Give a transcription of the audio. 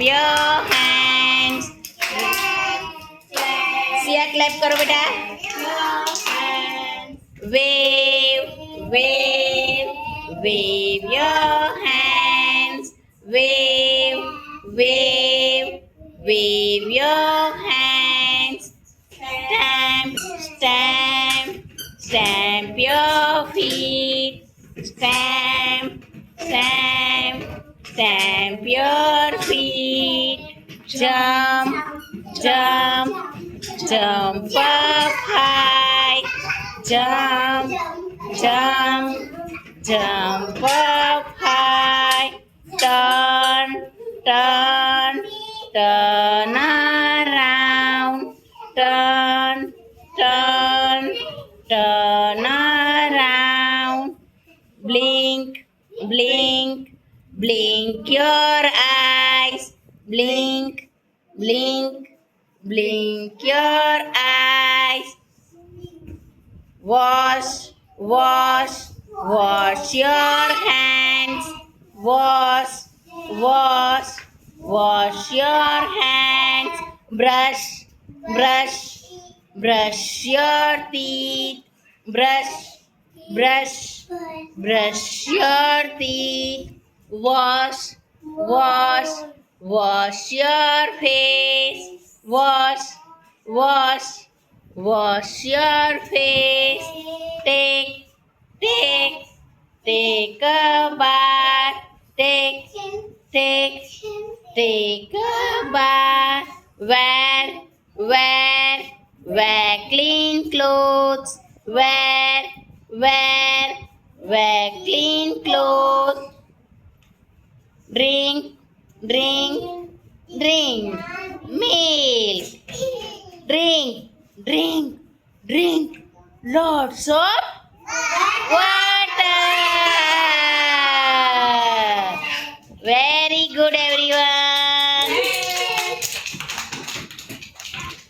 your hands. Siya clap કરો બેટા. Wave, wave, wave your hands. Wave, wave, wave your hands. Stamp, stamp, stamp your feet. Stamp, stamp, stamp your feet. Jump, jump, jump up high. Jump, jump, jump up high. Turn, turn, turn around. Turn, turn, turn around. Blink, blink, blink your eyes. Blink, blink, blink your eyes. Wash, wash, wash your hands. Wash, wash, wash your hands. Brush, brush, brush your teeth. Brush, brush, brush your teeth. Wash, wash, wash your face. Wash, wash, wash your face. Take, take, take a bath. Take, take, take a bath. Wear, wear, wear clean clothes. Wear, wear, wear clean clothes. Drink, drink, drink milk. Drink, drink, drink lots of water. Very good, everyone.